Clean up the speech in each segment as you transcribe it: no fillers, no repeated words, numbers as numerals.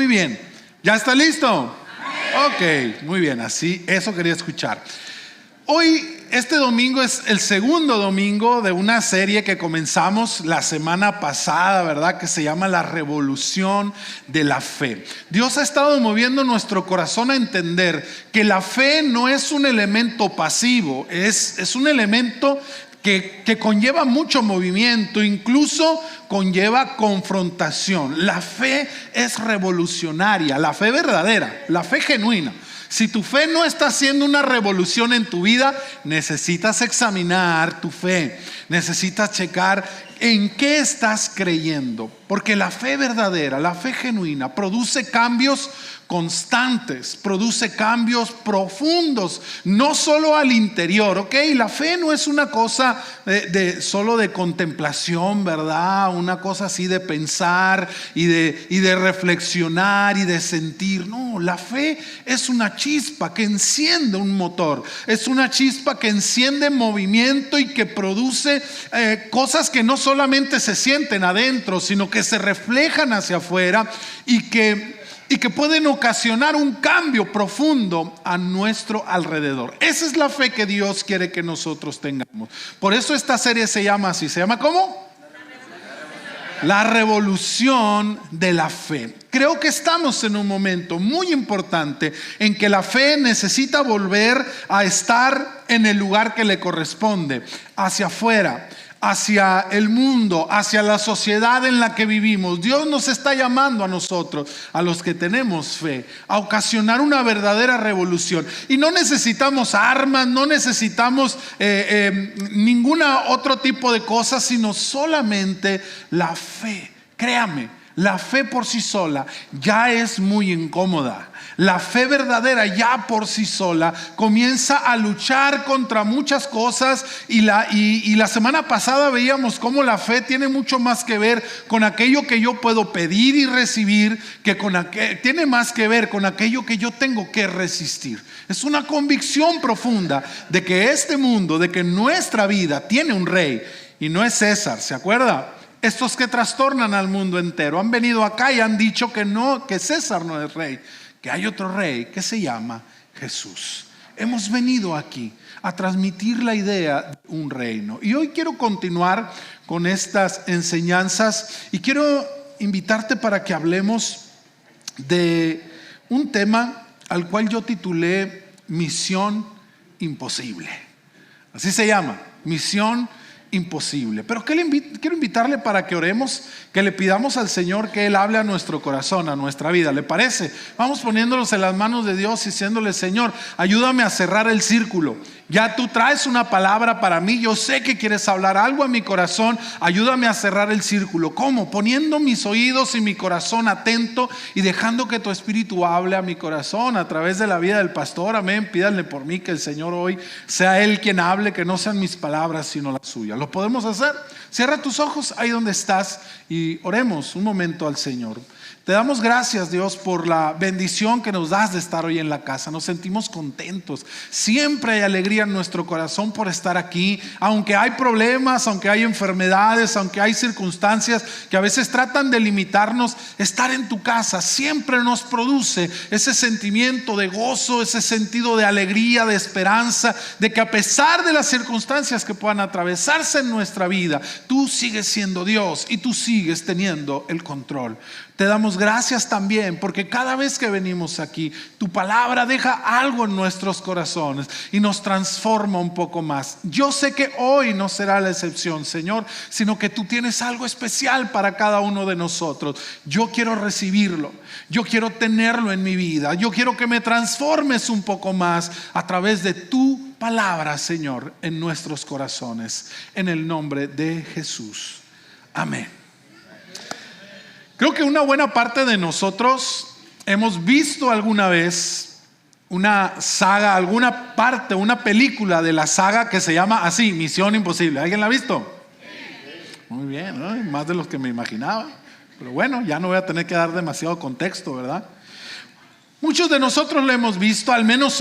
Muy bien. ¿Ya está listo? Ok, muy bien, así, eso quería escuchar. Hoy, este domingo es el segundo domingo de una serie que comenzamos la semana pasada, ¿verdad? Que se llama La Revolución de la Fe. Dios ha estado moviendo nuestro corazón a entender que la fe no es un elemento pasivo, es un elemento que conlleva mucho movimiento, incluso conlleva confrontación. La fe es revolucionaria, la fe verdadera, la fe genuina. Si tu fe no está haciendo una revolución en tu vida, necesitas examinar tu fe, necesitas checar en qué estás creyendo, porque la fe verdadera, la fe genuina produce cambios constantes, produce cambios profundos, no solo al interior, ¿ok? La fe no es una cosa solo de contemplación, ¿verdad? Una cosa así de pensar y de reflexionar y de sentir. No, la fe es una chispa que enciende un motor, es una chispa que enciende movimiento y que produce cosas que no solamente se sienten adentro, sino que se reflejan hacia afuera y que pueden ocasionar un cambio profundo a nuestro alrededor. Esa es la fe que Dios quiere que nosotros tengamos. Por eso esta serie se llama así. ¿Se llama cómo? La Revolución de la Fe. Creo que estamos en un momento muy importante en que la fe necesita volver a estar en el lugar que le corresponde, hacia afuera, hacia el mundo, hacia la sociedad en la que vivimos. Dios nos está llamando a nosotros, a los que tenemos fe, a ocasionar una verdadera revolución. Y no necesitamos armas, no necesitamos ninguna otro tipo de cosas, sino solamente la fe. Créame, la fe por sí sola ya es muy incómoda. La fe verdadera ya por sí sola comienza a luchar contra muchas cosas y la semana pasada veíamos cómo la fe tiene mucho más que ver con aquello que yo puedo pedir y recibir tiene más que ver con aquello que yo tengo que resistir. Es una convicción profunda de que este mundo, de que nuestra vida tiene un rey y no es César, ¿se acuerda? Estos que trastornan al mundo entero han venido acá y han dicho que no, que César no es rey, que hay otro rey que se llama Jesús. Hemos venido aquí a transmitir la idea de un reino. Y hoy quiero continuar con estas enseñanzas y quiero invitarte para que hablemos de un tema al cual yo titulé Misión Imposible. Así se llama, Misión Imposible. Pero quiero invitarle para que oremos, que le pidamos al Señor que Él hable a nuestro corazón, a nuestra vida. ¿Le parece? Vamos poniéndolos en las manos de Dios y diciéndole: Señor, ayúdame a cerrar el círculo. Ya tú traes una palabra para mí, yo sé que quieres hablar algo a mi corazón. Ayúdame a cerrar el círculo. ¿Cómo? Poniendo mis oídos y mi corazón atento y dejando que tu Espíritu hable a mi corazón a través de la vida del pastor. Amén. Pídanle por mí que el Señor hoy sea Él quien hable, que no sean mis palabras sino las suyas. ¿Lo podemos hacer? Cierra tus ojos ahí donde estás y oremos un momento al Señor. Te damos gracias, Dios, por la bendición que nos das de estar hoy en la casa. Nos sentimos contentos. Siempre hay alegría en nuestro corazón por estar aquí. Aunque hay problemas, aunque hay enfermedades, aunque hay circunstancias que a veces tratan de limitarnos, estar en tu casa siempre nos produce ese sentimiento de gozo, ese sentido de alegría, de esperanza, de que a pesar de las circunstancias que puedan atravesarse en nuestra vida, tú sigues siendo Dios y tú sigues teniendo el control. Te damos gracias también porque cada vez que venimos aquí, tu palabra deja algo en nuestros corazones y nos transforma un poco más. Yo sé que hoy no será la excepción, Señor, sino que tú tienes algo especial para cada uno de nosotros. Yo quiero recibirlo, yo quiero tenerlo en mi vida, yo quiero que me transformes un poco más a través de tu palabra, Señor, en nuestros corazones. En el nombre de Jesús. Amén. Creo que una buena parte de nosotros hemos visto alguna vez una saga, alguna parte, una película de la saga que se llama así, Misión Imposible. ¿Alguien la ha visto? Muy bien, ¿no? Más de los que me imaginaba. Pero bueno, ya no voy a tener que dar demasiado contexto, ¿verdad? Muchos de nosotros lo hemos visto, al menos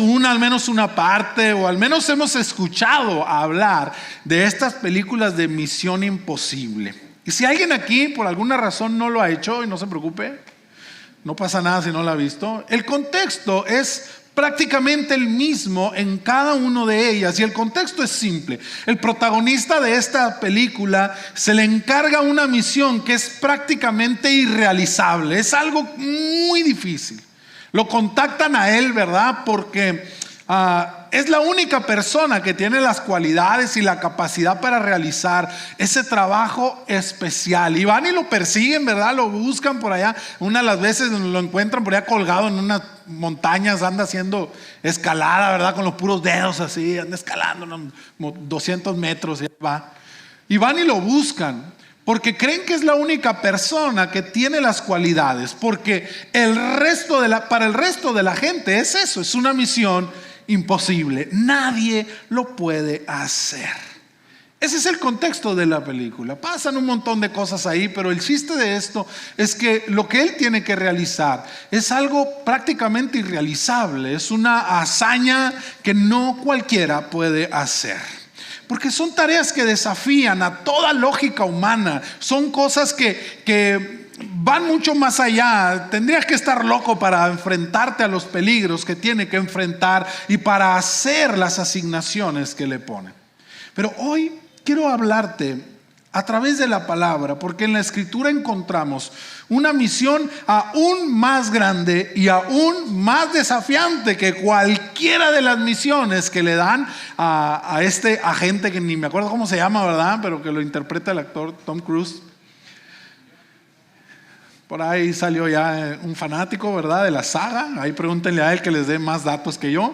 una parte, o al menos hemos escuchado hablar de estas películas de Misión Imposible. Y si alguien aquí por alguna razón no lo ha hecho, y no se preocupe, no pasa nada si no la ha visto. El contexto es prácticamente el mismo en cada una de ellas, y el contexto es simple. El protagonista de esta película se le encarga una misión que es prácticamente irrealizable, es algo muy difícil. Lo contactan a él, ¿verdad? Porque es la única persona que tiene las cualidades y la capacidad para realizar ese trabajo especial. Y van y lo persiguen, ¿verdad? Lo buscan por allá. Una de las veces lo encuentran por allá colgado en unas montañas, anda haciendo escalada, ¿verdad? Con los puros dedos así, anda escalando como 200 metros y va. Y van y lo buscan, porque creen que es la única persona que tiene las cualidades, porque para el resto de la gente es eso, es una misión imposible. Nadie lo puede hacer. Ese es el contexto de la película. Pasan un montón de cosas ahí, pero el chiste de esto es que lo que él tiene que realizar es algo prácticamente irrealizable. Es una hazaña que no cualquiera puede hacer, porque son tareas que desafían a toda lógica humana. Son cosas que van mucho más allá. Tendrías que estar loco para enfrentarte a los peligros que tiene que enfrentar y para hacer las asignaciones que le ponen. Pero hoy quiero hablarte a través de la palabra, porque en la Escritura encontramos una misión aún más grande y aún más desafiante que cualquiera de las misiones que le dan a este agente que ni me acuerdo cómo se llama, ¿verdad? Pero que lo interpreta el actor Tom Cruise. Por ahí salió ya un fanático, ¿verdad?, de la saga. Ahí pregúntenle a él que les dé más datos que yo.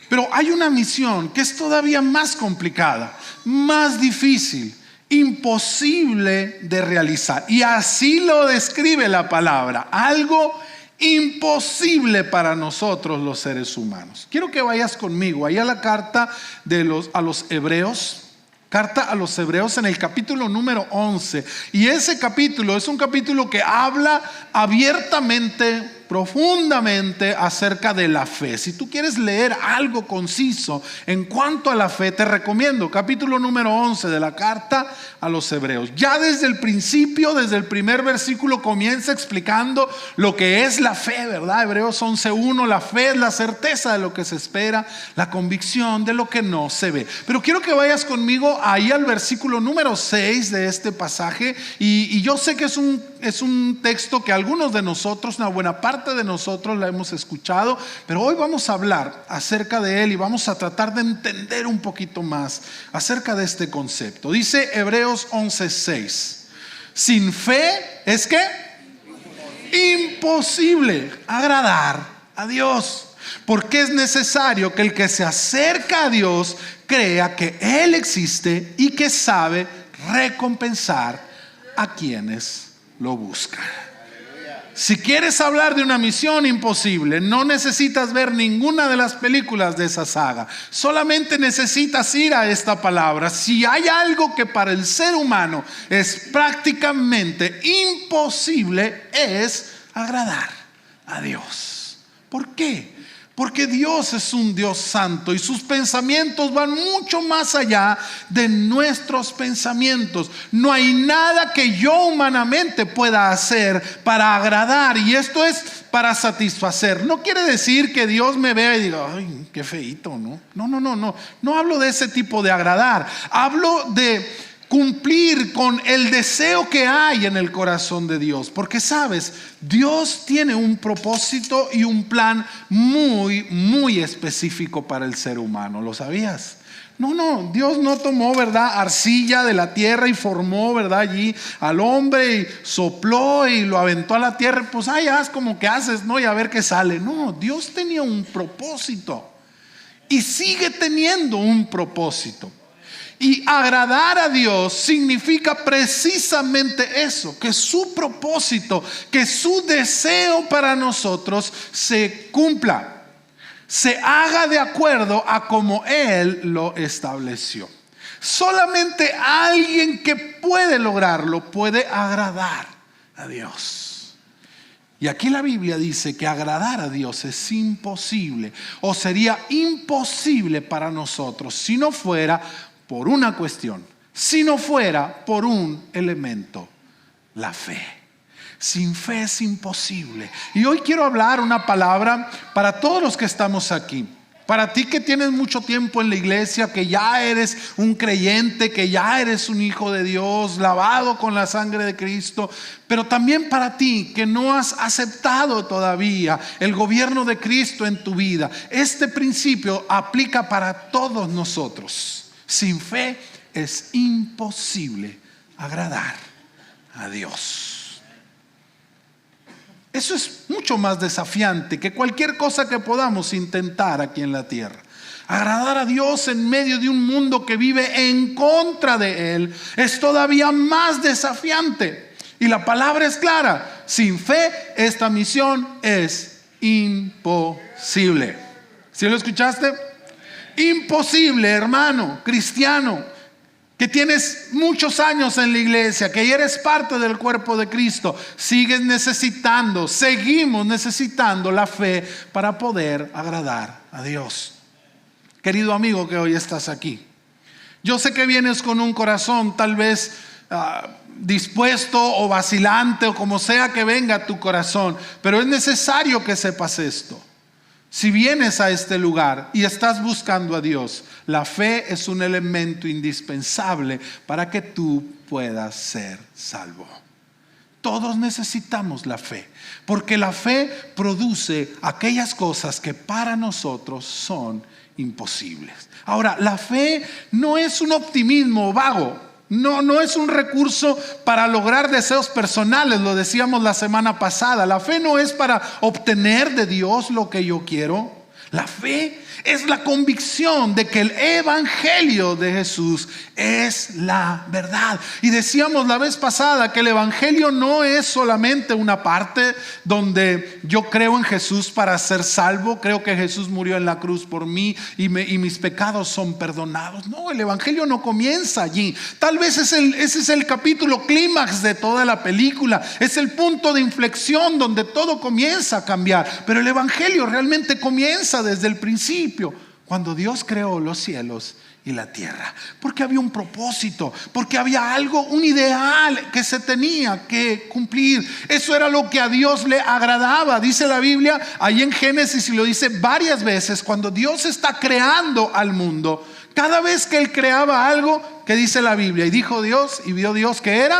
Pero hay una misión que es todavía más complicada, más difícil, imposible de realizar. Y así lo describe la palabra: algo imposible para nosotros los seres humanos. Quiero que vayas conmigo ahí a la carta a los Hebreos. Carta a los Hebreos en el capítulo número 11. Y ese capítulo es un capítulo que habla abiertamente, profundamente acerca de la fe. Si tú quieres leer algo conciso en cuanto a la fe, te recomiendo capítulo número 11 de la carta a los Hebreos. Ya desde el principio, desde el primer versículo, comienza explicando lo que es la fe, ¿verdad? Hebreos 11:1, la fe es la certeza de lo que se espera, la convicción de lo que no se ve. Pero quiero que vayas conmigo ahí al versículo número 6 de este pasaje. Y yo sé que es un texto que algunos de nosotros, una buena parte de nosotros la hemos escuchado, pero hoy vamos a hablar acerca de él y vamos a tratar de entender un poquito más acerca de este concepto. Dice Hebreos 11:6: sin fe es que imposible agradar a Dios, porque es necesario que el que se acerca a Dios crea que Él existe y que sabe recompensar a quienes lo buscan. Si quieres hablar de una misión imposible, no necesitas ver ninguna de las películas de esa saga. Solamente necesitas ir a esta palabra. Si hay algo que para el ser humano es prácticamente imposible, es agradar a Dios. ¿Por qué? Porque Dios es un Dios santo y sus pensamientos van mucho más allá de nuestros pensamientos. No hay nada que yo humanamente pueda hacer para agradar, y esto es para satisfacer. No quiere decir que Dios me vea y diga: ay, qué feíto, ¿no? No hablo de ese tipo de agradar. Hablo de cumplir con el deseo que hay en el corazón de Dios. Porque sabes, Dios tiene un propósito y un plan muy, muy específico para el ser humano. ¿Lo sabías? No, Dios no tomó, ¿verdad?, arcilla de la tierra y formó, ¿verdad?, allí al hombre y sopló y lo aventó a la tierra. Pues haz como que haces, ¿no? Y a ver qué sale. No, Dios tenía un propósito y sigue teniendo un propósito. Y agradar a Dios significa precisamente eso, que su propósito, que su deseo para nosotros se cumpla, se haga de acuerdo a como Él lo estableció. Solamente alguien que puede lograrlo puede agradar a Dios. Y aquí la Biblia dice que agradar a Dios es imposible, o sería imposible para nosotros si no fuera por una cuestión, si no fuera por un elemento: la fe. Sin fe es imposible. Y hoy quiero hablar una palabra para todos los que estamos aquí. Para ti que tienes mucho tiempo en la iglesia, que ya eres un creyente, que ya eres un hijo de Dios, lavado con la sangre de Cristo. Pero también para ti que no has aceptado todavía el gobierno de Cristo en tu vida. Este principio aplica para todos nosotros. Sin fe es imposible agradar a Dios. Eso es mucho más desafiante que cualquier cosa que podamos intentar aquí en la tierra. Agradar a Dios en medio de un mundo que vive en contra de Él es todavía más desafiante. Y la palabra es clara: sin fe esta misión es imposible. ¿Sí lo escuchaste? Imposible, hermano cristiano, que tienes muchos años en la iglesia, que ya eres parte del cuerpo de Cristo. Seguimos necesitando la fe para poder agradar a Dios. Querido amigo que hoy estás aquí, yo sé que vienes con un corazón tal vez dispuesto o vacilante, o como sea que venga tu corazón, pero es necesario que sepas esto. Si vienes a este lugar y estás buscando a Dios, la fe es un elemento indispensable para que tú puedas ser salvo. Todos necesitamos la fe, porque la fe produce aquellas cosas que para nosotros son imposibles. Ahora, la fe no es un optimismo vago. No es un recurso para lograr deseos personales, lo decíamos la semana pasada. La fe no es para obtener de Dios lo que yo quiero. La fe es la convicción de que el evangelio de Jesús es la verdad. Y decíamos la vez pasada que el evangelio no es solamente una parte donde yo creo en Jesús para ser salvo, creo que Jesús murió en la cruz por mí y mis pecados son perdonados. No, el evangelio no comienza allí. Tal vez ese es el capítulo clímax de toda la película, es el punto de inflexión donde todo comienza a cambiar. Pero el evangelio realmente comienza desde el principio, cuando Dios creó los cielos y la tierra, porque había un propósito, porque había algo, un ideal que se tenía que cumplir. Eso era lo que a Dios le agradaba. Dice la Biblia ahí en Génesis, y lo dice varias veces, cuando Dios está creando al mundo, cada vez que Él creaba algo, ¿qué dice la Biblia? Y dijo Dios, y vio Dios que era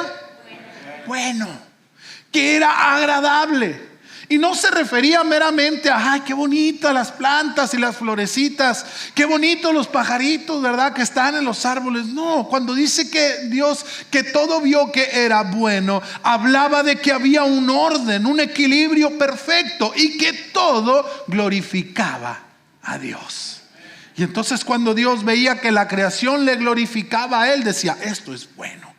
bueno, que era agradable. Y no se refería meramente a, ay, qué bonitas las plantas y las florecitas, qué bonitos los pajaritos, ¿verdad?, que están en los árboles. No, cuando dice que Dios, que todo vio que era bueno, hablaba de que había un orden, un equilibrio perfecto y que todo glorificaba a Dios. Y entonces cuando Dios veía que la creación le glorificaba a Él, decía, esto es bueno,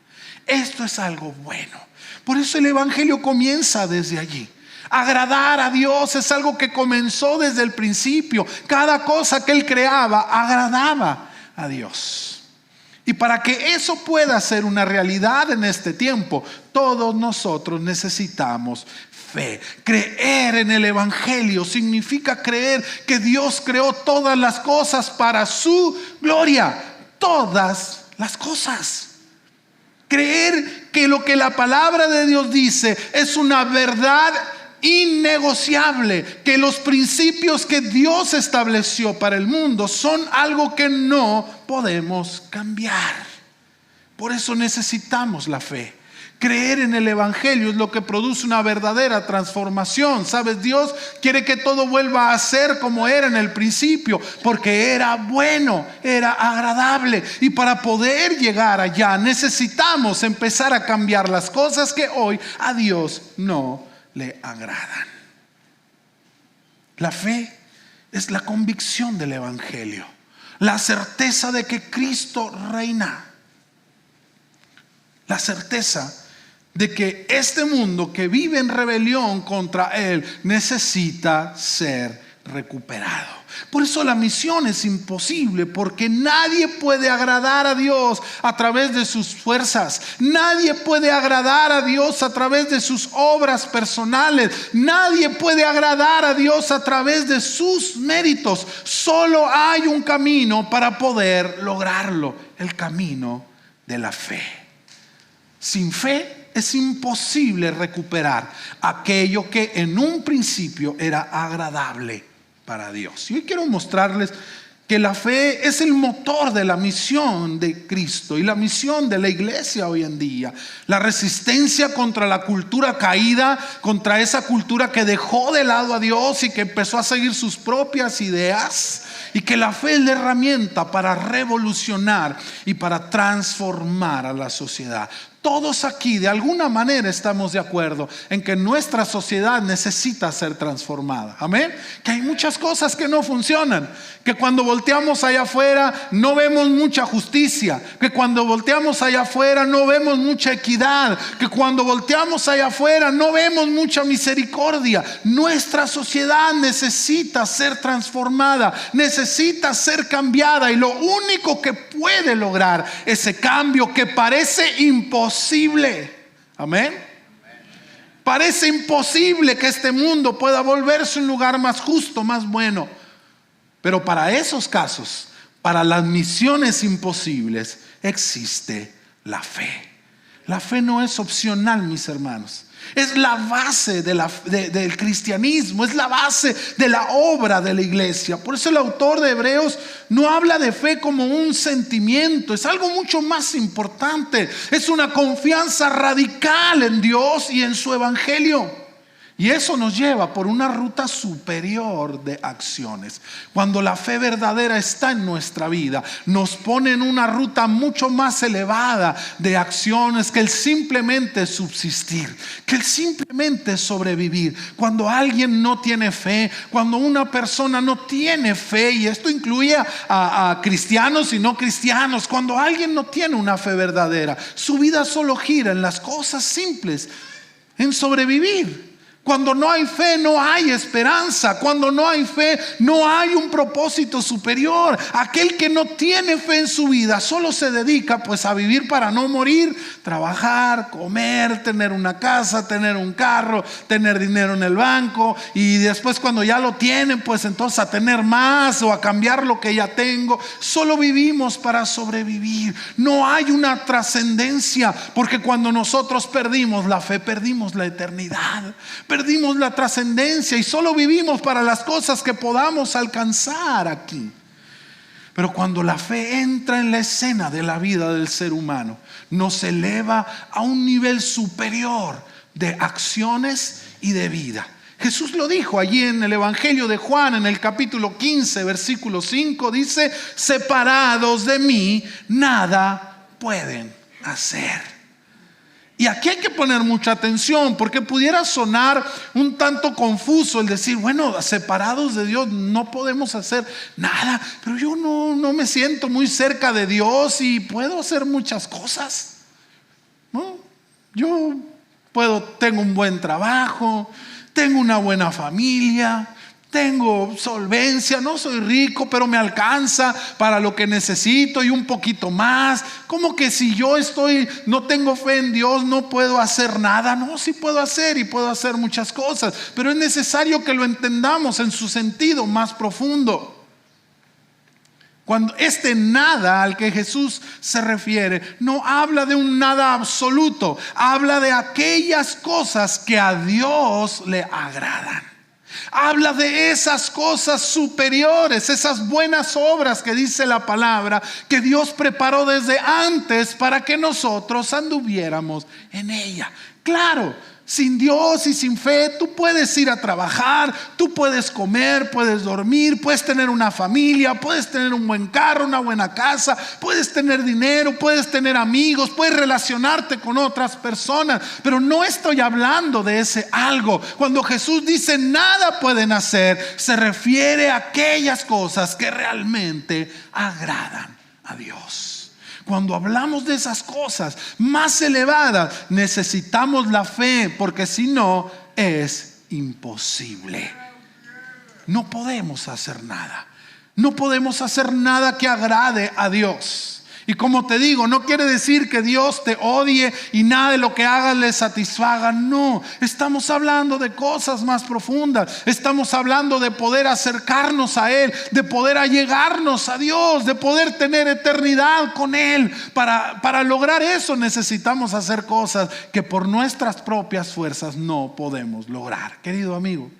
esto es algo bueno. Por eso el evangelio comienza desde allí. Agradar a Dios es algo que comenzó desde el principio. Cada cosa que Él creaba agradaba a Dios. Y para que eso pueda ser una realidad en este tiempo, todos nosotros necesitamos fe. Creer en el evangelio significa creer que Dios creó todas las cosas para su gloria. Todas las cosas. Creer que lo que la palabra de Dios dice es una verdad innegociable, que los principios que Dios estableció para el mundo son algo que no podemos cambiar. Por eso necesitamos la fe. Creer en el evangelio es lo que produce una verdadera transformación. ¿Sabes? Dios quiere que todo vuelva a ser como era en el principio, porque era bueno, era agradable. Y para poder llegar allá necesitamos empezar a cambiar las cosas que hoy a Dios no le agradan. La fe es la convicción del evangelio, la certeza de que Cristo reina, la certeza de que este mundo que vive en rebelión contra Él necesita ser recuperado. Por eso la misión es imposible, porque nadie puede agradar a Dios a través de sus fuerzas. Nadie puede agradar a Dios a través de sus obras personales. Nadie puede agradar a Dios a través de sus méritos. Solo hay un camino para poder lograrlo: el camino de la fe. Sin fe es imposible recuperar aquello que en un principio era agradable para Dios. Y hoy quiero mostrarles que la fe es el motor de la misión de Cristo y la misión de la iglesia hoy en día. La resistencia contra la cultura caída, contra esa cultura que dejó de lado a Dios y que empezó a seguir sus propias ideas. Y que la fe es la herramienta para revolucionar y para transformar a la sociedad. Todos aquí de alguna manera estamos de acuerdo en que nuestra sociedad necesita ser transformada. Amén. Que hay muchas cosas que no funcionan. Que cuando volteamos allá afuera no vemos mucha justicia. Que cuando volteamos allá afuera no vemos mucha equidad. Que cuando volteamos allá afuera no vemos mucha misericordia. Nuestra sociedad necesita ser transformada. Necesita ser cambiada. Y lo único que puede lograr ese cambio que parece imposible. Amén. Parece imposible que este mundo pueda volverse un lugar más justo, más bueno. Pero para esos casos, para las misiones imposibles, existe la fe. La fe no es opcional, mis hermanos. Es la base del cristianismo, es la base de la obra de la iglesia. Por eso el autor de Hebreos no habla de fe como un sentimiento, es algo mucho más importante. Es una confianza radical en Dios y en su evangelio. Y eso nos lleva por una ruta superior de acciones. Cuando la fe verdadera está en nuestra vida, nos pone en una ruta mucho más elevada de acciones que el simplemente subsistir, que el simplemente sobrevivir. Cuando alguien no tiene fe, cuando una persona no tiene fe, y esto incluye a cristianos y no cristianos, cuando alguien no tiene una fe verdadera, su vida solo gira en las cosas simples, en sobrevivir. Cuando no hay fe no hay esperanza. Cuando no hay fe no hay un propósito superior. Aquel que no tiene fe en su vida solo se dedica pues a vivir para no morir, trabajar, comer, tener una casa, tener un carro, tener dinero en el banco, y después cuando ya lo tienen pues entonces a tener más o a cambiar lo que ya tengo. Solo vivimos para sobrevivir. No hay una trascendencia, porque cuando nosotros perdimos la fe, perdimos la eternidad. Perdimos la trascendencia y solo vivimos para las cosas que podamos alcanzar aquí. Pero cuando la fe entra en la escena de la vida del ser humano, nos eleva a un nivel superior de acciones y de vida. Jesús lo dijo allí en el Evangelio de Juan, en el capítulo 15, versículo 5, dice: separados de mí, nada pueden hacer. Y aquí hay que poner mucha atención, porque pudiera sonar un tanto confuso el decir, bueno, separados de Dios no podemos hacer nada, pero yo no me siento muy cerca de Dios y puedo hacer muchas cosas, ¿no? Yo tengo un buen trabajo, tengo una buena familia, tengo solvencia, no soy rico, pero me alcanza para lo que necesito y un poquito más. Como que si yo no tengo fe en Dios, no puedo hacer nada. No, sí puedo hacer, y puedo hacer muchas cosas, pero es necesario que lo entendamos en su sentido más profundo. Cuando este nada al que Jesús se refiere no habla de un nada absoluto, habla de aquellas cosas que a Dios le agradan. Habla de esas cosas superiores, esas buenas obras que dice la palabra, que Dios preparó desde antes para que nosotros anduviéramos en ella. Claro, sin Dios y sin fe tú puedes ir a trabajar, tú puedes comer, puedes dormir, puedes tener una familia, puedes tener un buen carro, una buena casa, puedes tener dinero, puedes tener amigos, puedes relacionarte con otras personas, pero no estoy hablando de ese algo. Cuando Jesús dice nada pueden hacer, se refiere a aquellas cosas que realmente agradan a Dios. Cuando hablamos de esas cosas más elevadas, necesitamos la fe, porque si no es imposible. No podemos hacer nada. No podemos hacer nada que agrade a Dios. Y como te digo, no quiere decir que Dios te odie y nada de lo que hagas le satisfaga. No, estamos hablando de cosas más profundas. Estamos hablando de poder acercarnos a Él, de poder allegarnos a Dios, de poder tener eternidad con Él. Para lograr eso necesitamos hacer cosas que por nuestras propias fuerzas no podemos lograr. Querido amigo,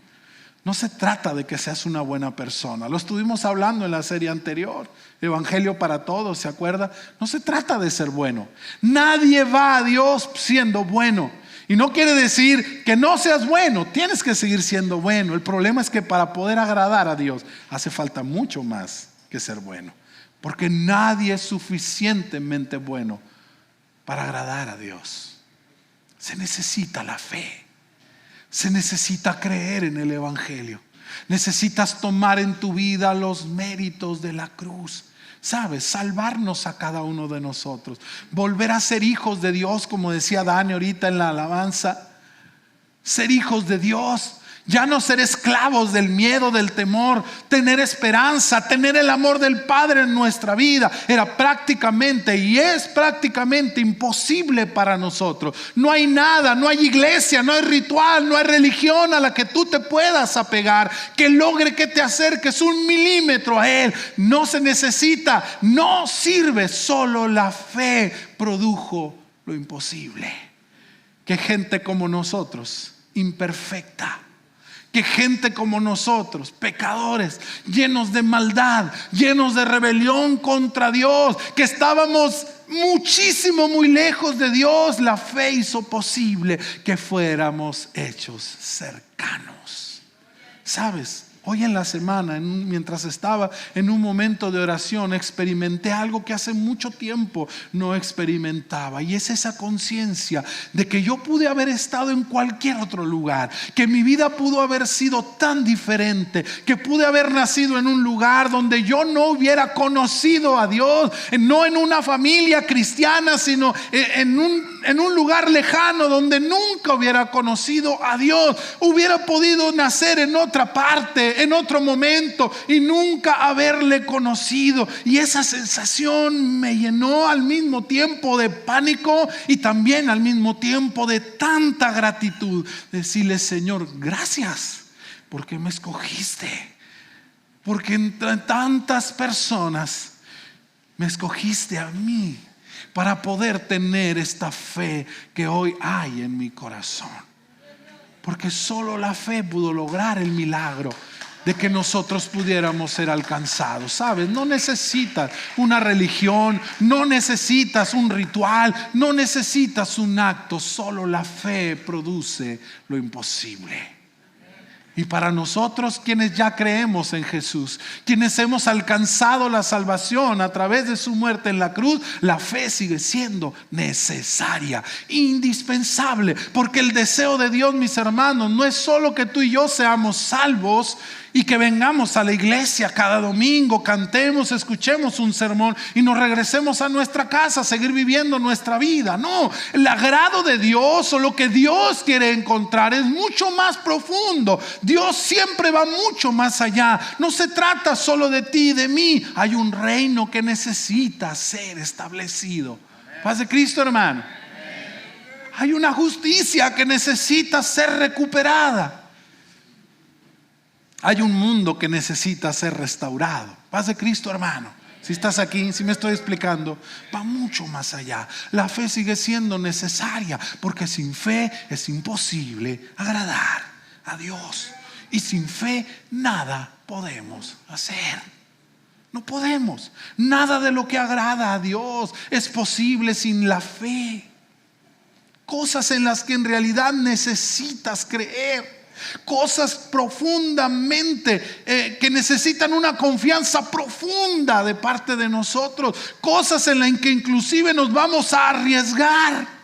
no se trata de que seas una buena persona. Lo estuvimos hablando en la serie anterior, Evangelio para Todos, ¿se acuerda? No se trata de ser bueno. Nadie va a Dios siendo bueno. Y no quiere decir que no seas bueno. Tienes que seguir siendo bueno. El problema es que para poder agradar a Dios hace falta mucho más que ser bueno. Porque nadie es suficientemente bueno para agradar a Dios. Se necesita la fe. Se necesita creer en el Evangelio. Necesitas tomar en tu vida los méritos de la cruz. ¿Sabes? Salvarnos a cada uno de nosotros. Volver a ser hijos de Dios, como decía Dani ahorita en la alabanza. Ser hijos de Dios. Ya no ser esclavos del miedo, del temor. Tener esperanza, tener el amor del Padre en nuestra vida. Era prácticamente y es prácticamente imposible para nosotros. No hay nada, no hay iglesia, no hay ritual, no hay religión a la que tú te puedas apegar que logre que te acerques un milímetro a Él. No se necesita, no sirve. Solo la fe produjo lo imposible. Que gente como nosotros, imperfecta, que gente como nosotros, pecadores, llenos de maldad, llenos de rebelión contra Dios, que estábamos muchísimo, muy lejos de Dios, la fe hizo posible que fuéramos hechos cercanos. ¿Sabes? Hoy en la semana, mientras estaba en un momento de oración, experimenté algo que hace mucho tiempo no experimentaba. Y es esa conciencia de que yo pude haber estado en cualquier otro lugar, que mi vida pudo haber sido tan diferente, que pude haber nacido en un lugar donde yo no hubiera conocido a Dios, no en una familia cristiana, sino en un lugar lejano donde nunca hubiera conocido a Dios. Hubiera podido nacer en otra parte, en otro momento, y nunca haberle conocido. Y esa sensación me llenó al mismo tiempo de pánico y también al mismo tiempo de tanta gratitud. Decirle: Señor, gracias porque me escogiste, porque entre tantas personas me escogiste a mí para poder tener esta fe que hoy hay en mi corazón. Porque solo la fe pudo lograr el milagro de que nosotros pudiéramos ser alcanzados. ¿Sabes? No necesitas una religión, no necesitas un ritual, no necesitas un acto. Solo la fe produce lo imposible. Y para nosotros, quienes ya creemos en Jesús, quienes hemos alcanzado la salvación a través de su muerte en la cruz, la fe sigue siendo necesaria, indispensable. Porque el deseo de Dios, mis hermanos, no es solo que tú y yo seamos salvos y que vengamos a la iglesia cada domingo, cantemos, escuchemos un sermón y nos regresemos a nuestra casa a seguir viviendo nuestra vida. No, el agrado de Dios o lo que Dios quiere encontrar es mucho más profundo. Dios siempre va mucho más allá. No se trata solo de ti y de mí. Hay un reino que necesita ser establecido. Paz de Cristo, hermano. Hay una justicia que necesita ser recuperada. Hay un mundo que necesita ser restaurado. Paz de Cristo, hermano. Si estás aquí, si me estoy explicando, va mucho más allá. La fe sigue siendo necesaria, porque sin fe es imposible agradar a Dios. Y sin fe nada podemos hacer. No podemos. Nada de lo que agrada a Dios es posible sin la fe. Cosas en las que en realidad necesitas creer. Cosas profundamente que necesitan una confianza profunda de parte de nosotros. Cosas en las que inclusive nos vamos a arriesgar.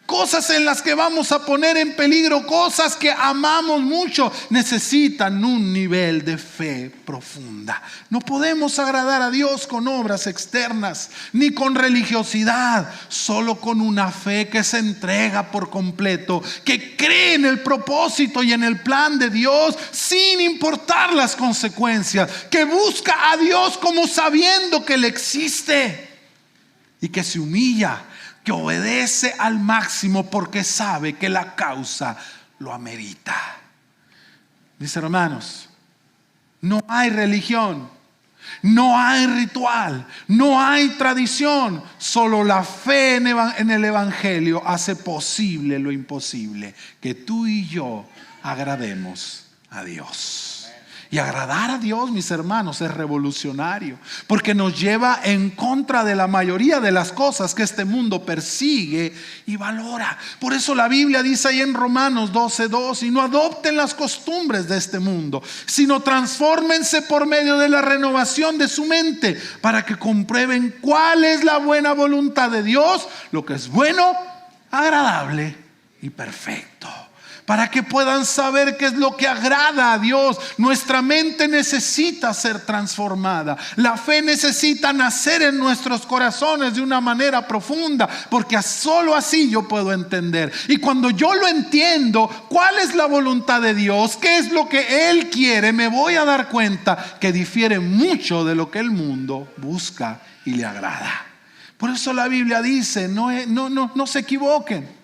Cosas en las que vamos a poner en peligro. Cosas que amamos mucho. Necesitan un nivel de fe profunda. No podemos agradar a Dios con obras externas, ni con religiosidad. Solo con una fe que se entrega por completo, que cree en el propósito y en el plan de Dios sin importar las consecuencias, que busca a Dios como sabiendo que Él existe. y que se humilla, que obedece al máximo porque sabe que la causa lo amerita. Mis hermanos, no hay religión, no hay ritual, no hay tradición. Solo la fe en el Evangelio hace posible lo imposible, que tú y yo agrademos a Dios. Y agradar a Dios, mis hermanos, es revolucionario, porque nos lleva en contra de la mayoría de las cosas que este mundo persigue y valora. Por eso la Biblia dice ahí en Romanos 12:2: y no adopten las costumbres de este mundo, sino transfórmense por medio de la renovación de su mente, para que comprueben cuál es la buena voluntad de Dios, lo que es bueno, agradable y perfecto. Para que puedan saber qué es lo que agrada a Dios. Nuestra mente necesita ser transformada. La fe necesita nacer en nuestros corazones de una manera profunda, porque solo así yo puedo entender. Y cuando yo lo entiendo, cuál es la voluntad de Dios, qué es lo que Él quiere, me voy a dar cuenta que difiere mucho de lo que el mundo busca y le agrada. Por eso la Biblia dice: no se equivoquen.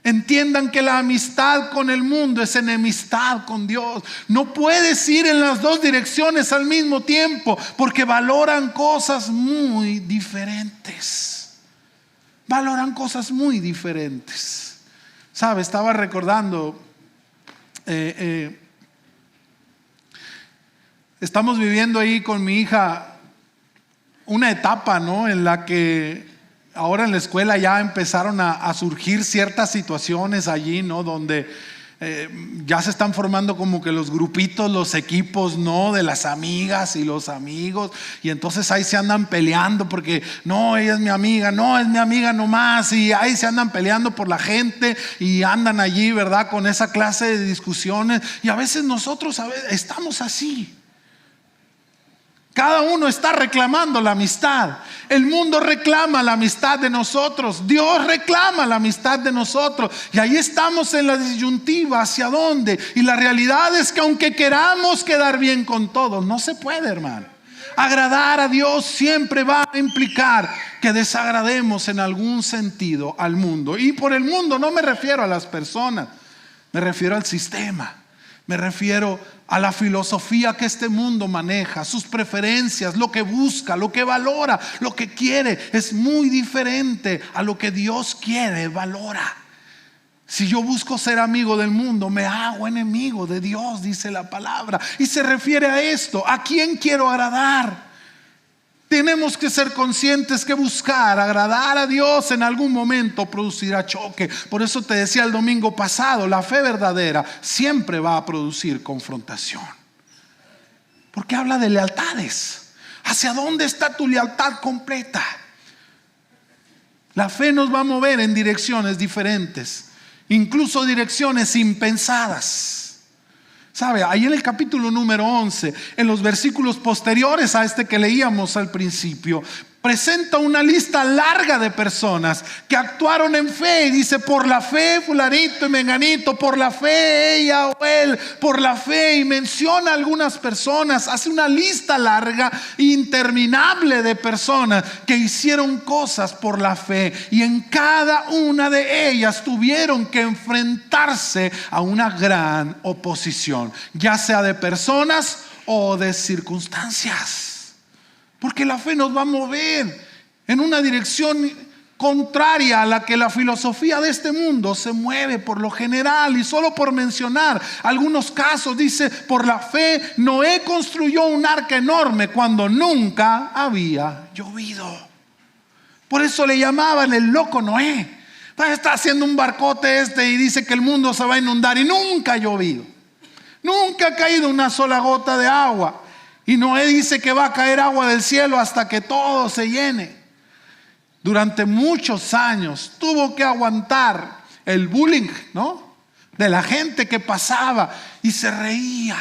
Entiendan que la amistad con el mundo es enemistad con Dios. No puedes ir en las dos direcciones al mismo tiempo, porque valoran cosas muy diferentes. Valoran cosas muy diferentes. ¿Sabe? Estaba recordando, estamos viviendo ahí con mi hija una etapa, ¿no?, en la que ahora en la escuela ya empezaron a surgir ciertas situaciones allí, ¿no?, donde ya se están formando como que los grupitos, los equipos, ¿no?, de las amigas y los amigos. Y entonces ahí se andan peleando porque no, ella es mi amiga, no, es mi amiga nomás. Y ahí se andan peleando por la gente y andan allí, ¿verdad?, con esa clase de discusiones. Y a veces nosotros estamos así. Cada uno está reclamando la amistad. El mundo reclama la amistad de nosotros. Dios reclama la amistad de nosotros. Y ahí estamos en la disyuntiva, ¿hacia dónde? Y la realidad es que aunque queramos quedar bien con todos, no se puede, hermano. Agradar a Dios siempre va a implicar que desagrademos en algún sentido al mundo. Y por el mundo no me refiero a las personas, me refiero al sistema. Me refiero a la filosofía que este mundo maneja, sus preferencias, lo que busca, lo que valora, lo que quiere. Es muy diferente a lo que Dios quiere, valora. Si yo busco ser amigo del mundo, me hago enemigo de Dios, dice la palabra. Y se refiere a esto: ¿a quién quiero agradar? Tenemos que ser conscientes que buscar agradar a Dios en algún momento producirá choque. Por eso te decía el domingo pasado, la fe verdadera siempre va a producir confrontación. Porque habla de lealtades. ¿Hacia dónde está tu lealtad completa? La fe nos va a mover en direcciones diferentes, incluso direcciones impensadas. ¿Sabe? Ahí en el capítulo número 11, en los versículos posteriores a este que leíamos al principio, presenta una lista larga de personas que actuaron en fe. Y dice: por la fe fulanito y menganito, por la fe ella o él, por la fe. Y menciona algunas personas, hace una lista larga e interminable de personas que hicieron cosas por la fe. Y en cada una de ellas tuvieron que enfrentarse a una gran oposición, ya sea de personas o de circunstancias. Porque la fe nos va a mover en una dirección contraria a la que la filosofía de este mundo se mueve por lo general. Y solo por mencionar algunos casos, dice: por la fe Noé construyó un arca enorme cuando nunca había llovido. Por eso le llamaban el loco Noé. Está haciendo un barcote y dice que el mundo se va a inundar, y nunca ha llovido. Nunca ha caído una sola gota de agua. Y Noé dice que va a caer agua del cielo hasta que todo se llene. Durante muchos años tuvo que aguantar el bullying, ¿no?, de la gente que pasaba y se reía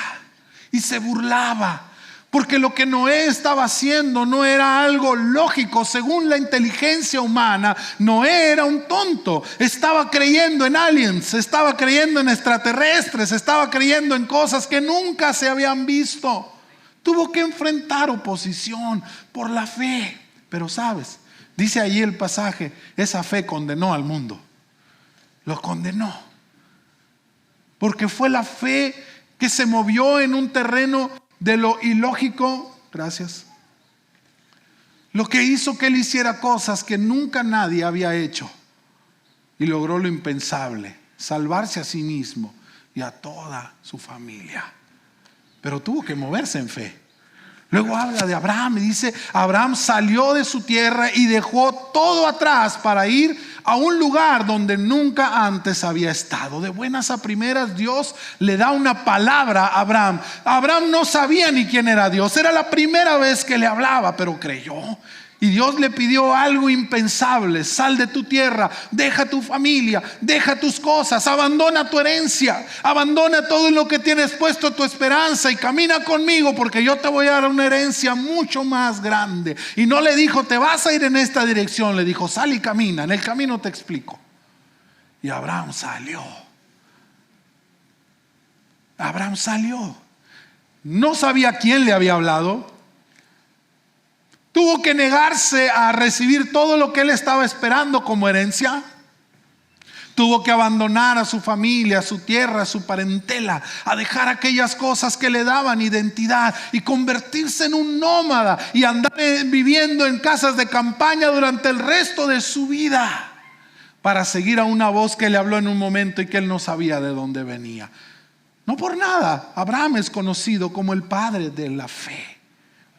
y se burlaba. Porque lo que Noé estaba haciendo no era algo lógico según la inteligencia humana. Noé era un tonto. Estaba creyendo en aliens, estaba creyendo en extraterrestres, estaba creyendo en cosas que nunca se habían visto. Tuvo que enfrentar oposición por la fe. Pero sabes, Dice allí el pasaje, esa fe condenó al mundo. Lo condenó. Porque fue la fe que se movió en un terreno de lo ilógico. Gracias. Lo que hizo que él hiciera cosas que nunca nadie había hecho. Y logró lo impensable, salvarse a sí mismo y a toda su familia. Pero tuvo que moverse en fe. Luego habla de Abraham y dice, Abraham salió de su tierra y dejó todo atrás para ir a un lugar donde nunca antes había estado. De buenas a primeras Dios le da una palabra a Abraham. Abraham no sabía ni quién era Dios, era la primera vez que le hablaba, pero creyó. Y Dios le pidió algo impensable: sal de tu tierra, deja tu familia, deja tus cosas, abandona tu herencia, abandona todo lo que tienes puesto tu esperanza y camina conmigo, porque yo te voy a dar una herencia mucho más grande. Y no le dijo, te vas a ir en esta dirección, le dijo, sal y camina, en el camino te explico. Y Abraham salió. Abraham salió. No sabía quién le había hablado. Tuvo que negarse a recibir todo lo que él estaba esperando como herencia. Tuvo que abandonar a su familia, a su tierra, a su parentela, a dejar aquellas cosas que le daban identidad y convertirse en un nómada y andar viviendo en casas de campaña durante el resto de su vida, para seguir a una voz que le habló en un momento y que él no sabía de dónde venía. No por nada, Abraham es conocido como el padre de la fe,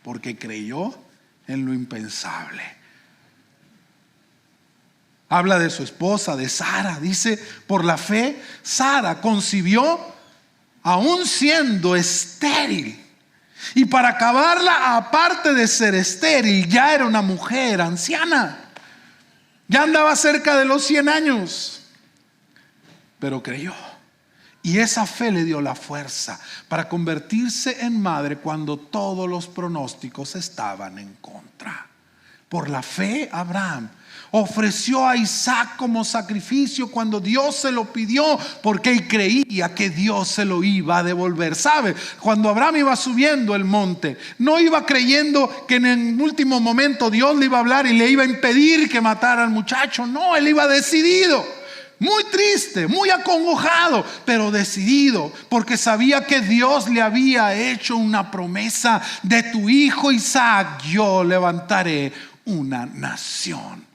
porque creyó en lo impensable. Habla de su esposa, de Sara. Dice, por la fe Sara concibió aún siendo estéril. Y para acabarla, aparte de ser estéril, ya era una mujer anciana. Ya andaba cerca de los 100 años. Pero creyó. Y esa fe le dio la fuerza para convertirse en madre cuando todos los pronósticos estaban en contra. Por la fe, Abraham ofreció a Isaac como sacrificio cuando Dios se lo pidió, porque él creía que Dios se lo iba a devolver. ¿Sabe? Cuando Abraham iba subiendo el monte, no iba creyendo que en el último momento Dios le iba a hablar y le iba a impedir que matara al muchacho. No, él iba decidido. Muy triste, muy acongojado, pero decidido, porque sabía que Dios le había hecho una promesa: de tu hijo Isaac yo levantaré una nación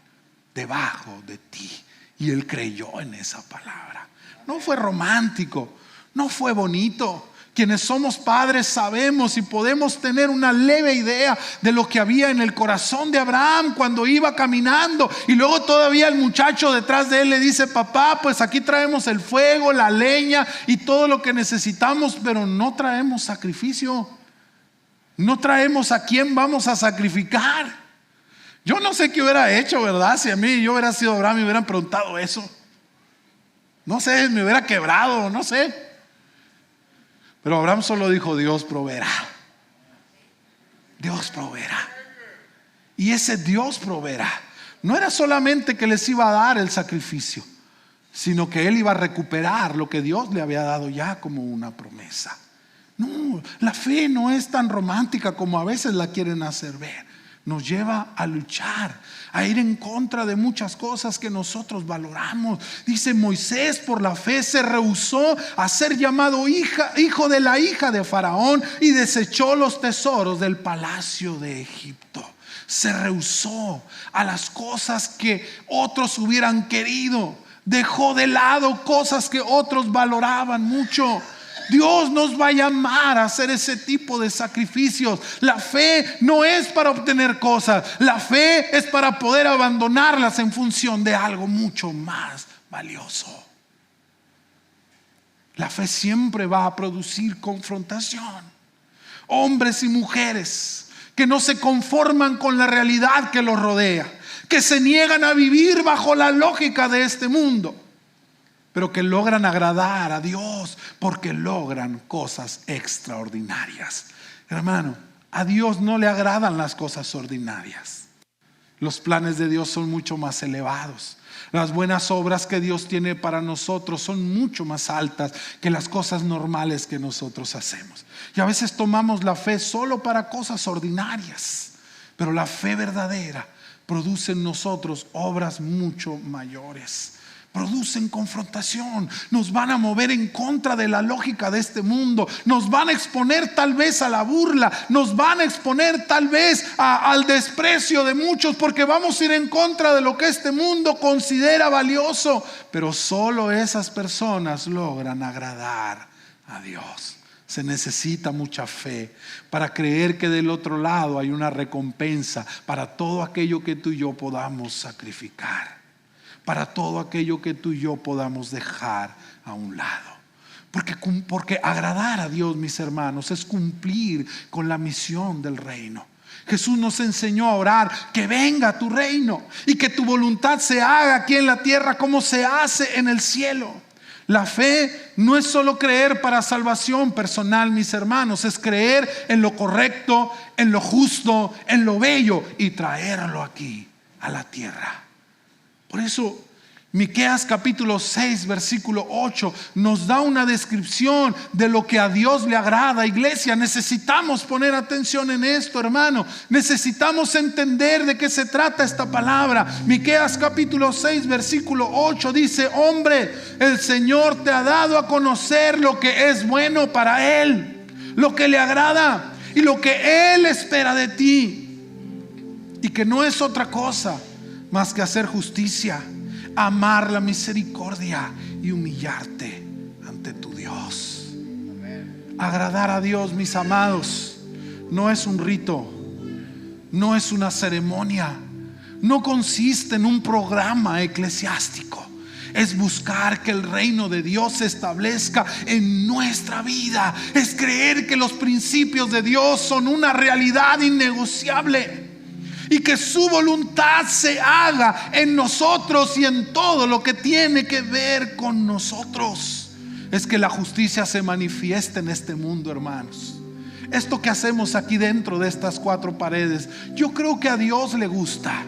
debajo de ti. Y él creyó en esa palabra. No fue romántico, no fue bonito. Quienes somos padres sabemos y podemos tener una leve idea de lo que había en el corazón de Abraham cuando iba caminando, y luego todavía el muchacho detrás de él le dice: papá, pues aquí traemos el fuego, la leña y todo lo que necesitamos, pero no traemos sacrificio, no traemos a quién vamos a sacrificar. Yo no sé qué hubiera hecho, ¿verdad? Si a mí yo hubiera sido Abraham y me hubieran preguntado eso. No sé, me hubiera quebrado, no sé. Pero Abraham solo dijo: Dios proveerá. Dios proveerá. Y ese Dios proveerá no era solamente que les iba a dar el sacrificio, sino que él iba a recuperar lo que Dios le había dado ya como una promesa. No, la fe no es tan romántica como a veces la quieren hacer ver. Nos lleva a luchar, a ir en contra de muchas cosas que nosotros valoramos. Dice: Moisés por la fe se rehusó a ser llamado hijo de la hija de Faraón y desechó los tesoros del palacio de Egipto. Se rehusó a las cosas que otros hubieran querido. Dejó de lado cosas que otros valoraban mucho. Dios nos va a llamar a hacer ese tipo de sacrificios. La fe no es para obtener cosas. La fe es para poder abandonarlas en función de algo mucho más valioso. La fe siempre va a producir confrontación. Hombres y mujeres que no se conforman con la realidad que los rodea, que se niegan a vivir bajo la lógica de este mundo, pero que logran agradar a Dios porque logran cosas extraordinarias. Hermano, a Dios no le agradan las cosas ordinarias. Los planes de Dios son mucho más elevados. Las buenas obras que Dios tiene para nosotros son mucho más altas que las cosas normales que nosotros hacemos. Y a veces tomamos la fe solo para cosas ordinarias, pero la fe verdadera produce en nosotros obras mucho mayores. Producen confrontación, nos van a mover en contra de la lógica de este mundo, nos van a exponer tal vez a la burla, nos van a exponer tal vez al desprecio de muchos, porque vamos a ir en contra de lo que este mundo considera valioso. Pero solo esas personas logran agradar a Dios. Se necesita mucha fe para creer que del otro lado hay una recompensa para todo aquello que tú y yo podamos sacrificar, para todo aquello que tú y yo podamos dejar a un lado. Porque agradar a Dios, mis hermanos, es cumplir con la misión del reino. Jesús nos enseñó a orar: que venga tu reino y que tu voluntad se haga aquí en la tierra como se hace en el cielo. La fe no es solo creer para salvación personal, mis hermanos, es creer en lo correcto, en lo justo, en lo bello, y traerlo aquí a la tierra. Por eso Miqueas capítulo 6 versículo 8 nos da una descripción de lo que a Dios le agrada. Iglesia, necesitamos poner atención en esto, hermano. Necesitamos entender de qué se trata esta palabra. Miqueas capítulo 6 versículo 8 dice: hombre, el Señor te ha dado a conocer lo que es bueno para Él, lo que le agrada y lo que Él espera de ti, y que no es otra cosa más que hacer justicia, amar la misericordia y humillarte ante tu Dios. Agradar a Dios, mis amados, no es un rito, no es una ceremonia, no consiste en un programa eclesiástico. Es buscar que el reino de Dios se establezca en nuestra vida. Es creer que los principios de Dios son una realidad innegociable y que su voluntad se haga en nosotros y en todo lo que tiene que ver con nosotros. Es que la justicia se manifieste en este mundo, hermanos. Esto que hacemos aquí dentro de estas cuatro paredes, yo creo que a Dios le gusta,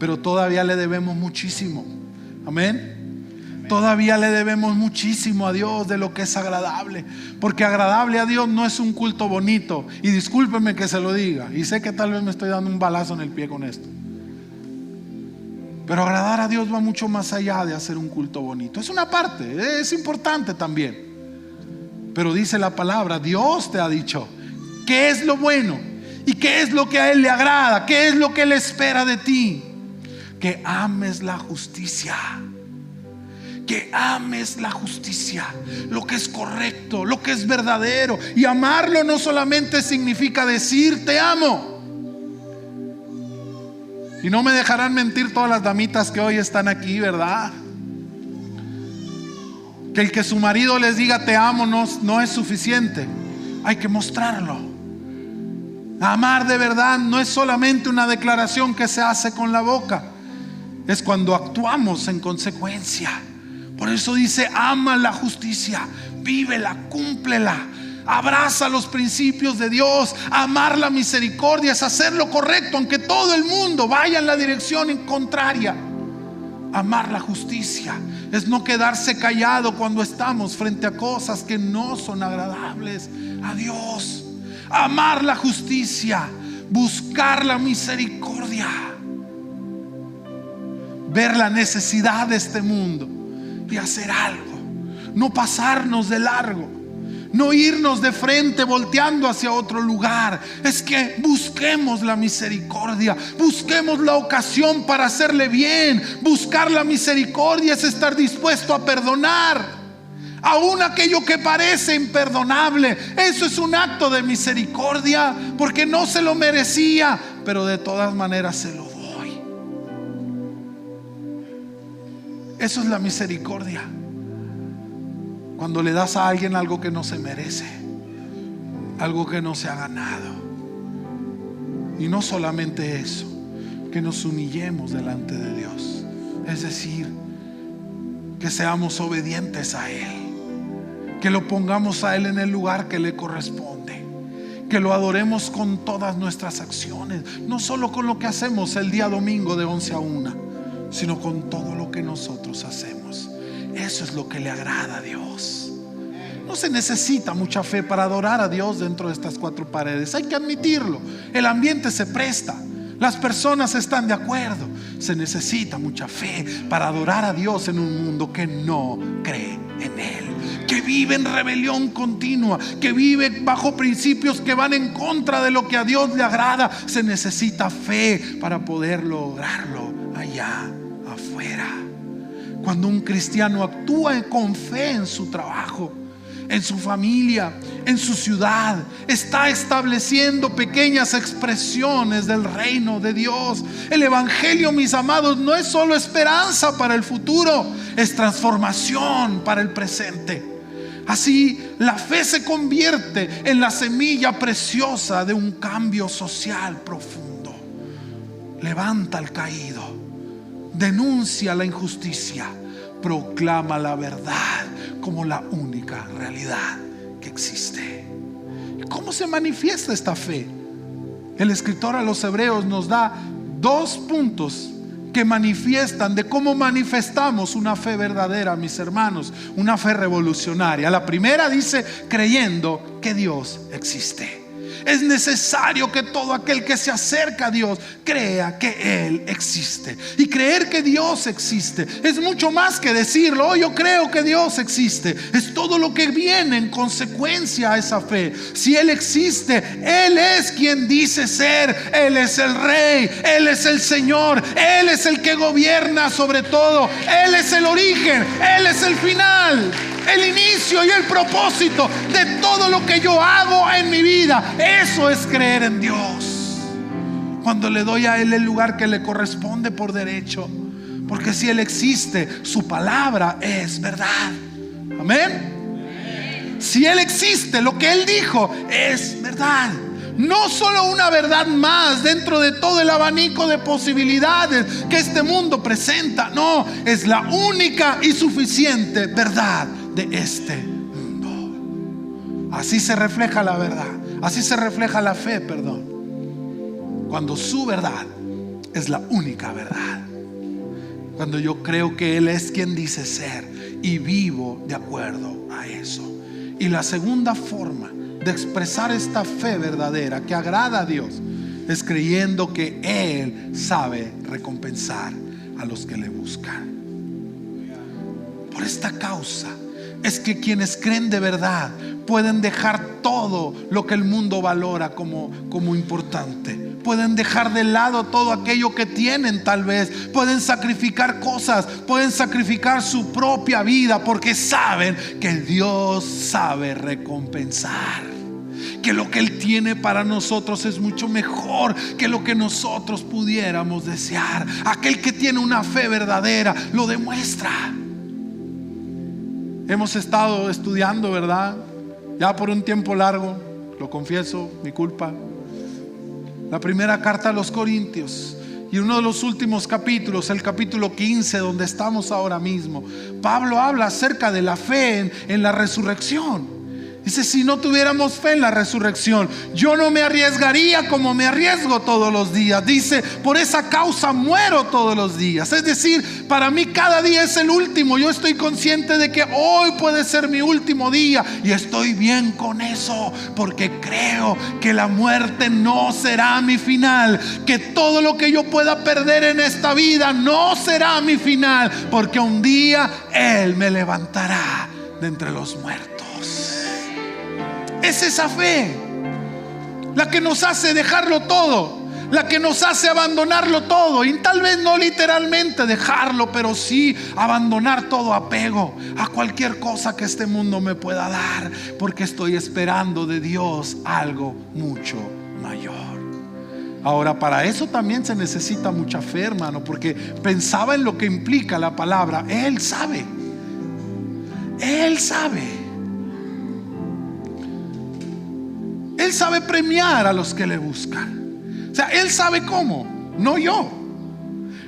pero todavía le debemos muchísimo. Amén. Todavía le debemos muchísimo a Dios de lo que es agradable, porque agradable a Dios no es un culto bonito. Y discúlpenme que se lo diga, y sé que tal vez me estoy dando un balazo en el pie con esto, pero agradar a Dios va mucho más allá de hacer un culto bonito. Es una parte, es importante también, pero dice la palabra: Dios te ha dicho qué es lo bueno y qué es lo que a Él le agrada, qué es lo que Él espera de ti. Que ames la justicia, que ames la justicia, lo que es correcto, lo que es verdadero. Y amarlo no solamente significa decir te amo. Y no me dejarán mentir todas las damitas que hoy están aquí, ¿verdad? Que el que su marido les diga te amo no es suficiente. Hay que mostrarlo. Amar de verdad no es solamente una declaración que se hace con la boca, es cuando actuamos en consecuencia. Por eso dice: ama la justicia, vívela, cúmplela, abraza los principios de Dios. Amar la misericordia es hacer lo correcto aunque todo el mundo vaya en la dirección contraria. Amar la justicia es no quedarse callado cuando estamos frente a cosas que no son agradables a Dios. Amar la justicia, buscar la misericordia, ver la necesidad de este mundo y hacer algo. No pasarnos de largo, no irnos de frente volteando hacia otro lugar. Es que busquemos la misericordia, busquemos la ocasión para hacerle bien. Buscar la misericordia es estar dispuesto a perdonar aún aquello que parece imperdonable. Eso es un acto de misericordia, porque no se lo merecía, pero de todas maneras se lo doy. Eso es la misericordia. Cuando le das a alguien algo que no se merece, algo que no se ha ganado. Y no solamente eso, que nos humillemos delante de Dios. Es decir, que seamos obedientes a Él, que lo pongamos a Él en el lugar que le corresponde, que lo adoremos con todas nuestras acciones, no solo con lo que hacemos el día domingo de 11 a 1, sino con todo lo que nosotros hacemos. Eso es lo que le agrada a Dios. No se necesita mucha fe para adorar a Dios dentro de estas cuatro paredes. Hay que admitirlo. El ambiente se presta. Las personas están de acuerdo. Se necesita mucha fe para adorar a Dios en un mundo que no cree en Él, que vive en rebelión continua, que vive bajo principios que van en contra de lo que a Dios le agrada. Se necesita fe para poder lograrlo allá afuera. Cuando un cristiano actúa con fe en su trabajo, en su familia, en su ciudad, está estableciendo pequeñas expresiones del reino de Dios. El evangelio, mis amados, no es solo esperanza para el futuro, es transformación para el presente. Así, la fe se convierte en la semilla preciosa de un cambio social profundo. Levanta al caído, denuncia la injusticia, proclama la verdad como la única realidad que existe. ¿Cómo se manifiesta esta fe? El escritor a los Hebreos nos da 2 puntos que manifiestan de cómo manifestamos una fe verdadera, mis hermanos, una fe revolucionaria. La primera dice: creyendo que Dios existe. Es necesario que todo aquel que se acerca a Dios crea que Él existe. Y creer que Dios existe es mucho más que decirlo: oh, yo creo que Dios existe. Es todo lo que viene en consecuencia a esa fe. Si Él existe, Él es quien dice ser. Él es el Rey, Él es el Señor, Él es el que gobierna sobre todo. Él es el origen, Él es el final, el inicio y el propósito de todo lo que yo hago en mi vida. Eso es creer en Dios. Cuando le doy a Él el lugar que le corresponde por derecho. Porque si Él existe, su palabra es verdad. Amén. Si Él existe, lo que Él dijo es verdad. No solo una verdad más dentro de todo el abanico de posibilidades que este mundo presenta. No, es la única y suficiente verdad de este mundo. Así se refleja la verdad. Así se refleja la fe, cuando su verdad es la única verdad. Cuando yo creo que Él es quien dice ser y vivo de acuerdo a eso. Y la segunda forma de expresar esta fe verdadera que agrada a Dios es creyendo que Él sabe recompensar a los que le buscan. Por esta causa es que quienes creen de verdad pueden dejar todo lo que el mundo valora como importante. Pueden dejar de lado todo aquello que tienen tal vez. Pueden sacrificar cosas, pueden sacrificar su propia vida porque saben que Dios sabe recompensar. Que lo que Él tiene para nosotros es mucho mejor que lo que nosotros pudiéramos desear. Aquel que tiene una fe verdadera lo demuestra. Hemos estado estudiando, ¿verdad? Ya por un tiempo largo, lo confieso, mi culpa. La primera carta a los Corintios. Y uno de los últimos capítulos, el capítulo 15, donde estamos ahora mismo, Pablo habla acerca de la fe en la resurrección. Dice: si no tuviéramos fe en la resurrección, yo no me arriesgaría como me arriesgo todos los días. Dice: por esa causa muero todos los días. Es decir, para mí cada día es el último. Yo estoy consciente de que hoy puede ser mi último día y estoy bien con eso, porque creo que la muerte no será mi final, que todo lo que yo pueda perder en esta vida no será mi final, porque un día Él me levantará de entre los muertos. Es esa fe la que nos hace dejarlo todo, la que nos hace abandonarlo todo. Y tal vez no literalmente dejarlo, pero sí abandonar todo apego a cualquier cosa que este mundo me pueda dar, porque estoy esperando de Dios algo mucho mayor. Ahora, para eso también se necesita mucha fe, hermano, porque pensaba en lo que implica la palabra. Él sabe. Él sabe. Él sabe premiar a los que le buscan. O sea, Él sabe cómo, no yo.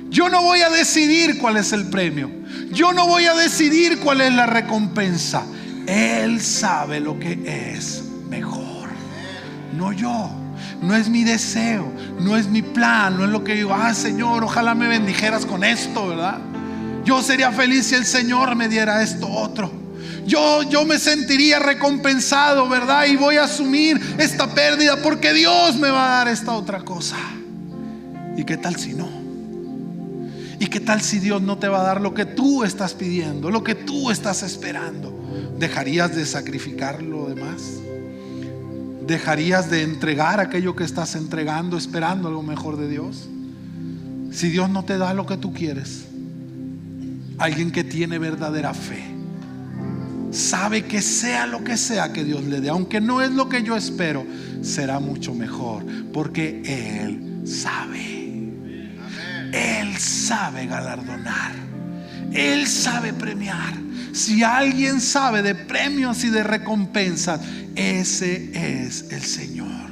Yo no voy a decidir cuál es el premio. Yo no voy a decidir cuál es la recompensa. Él sabe lo que es mejor, no yo. No es mi deseo, no es mi plan, no es lo que digo: Señor, ojalá me bendijeras con esto, ¿verdad? Yo sería feliz si el Señor me diera esto otro. Yo me sentiría recompensado, ¿verdad? Y voy a asumir esta pérdida porque Dios me va a dar esta otra cosa. ¿Y qué tal si no? ¿Y qué tal si Dios no te va a dar lo que tú estás pidiendo, lo que tú estás esperando? ¿Dejarías de sacrificar lo demás? ¿Dejarías de entregar aquello que estás entregando, esperando algo mejor de Dios? Si Dios no te da lo que tú quieres, alguien que tiene verdadera fe sabe que sea lo que sea que Dios le dé, aunque no es lo que yo espero, será mucho mejor, porque Él sabe. Él sabe galardonar, Él sabe premiar. Si alguien sabe de premios y de recompensas, ese es el Señor.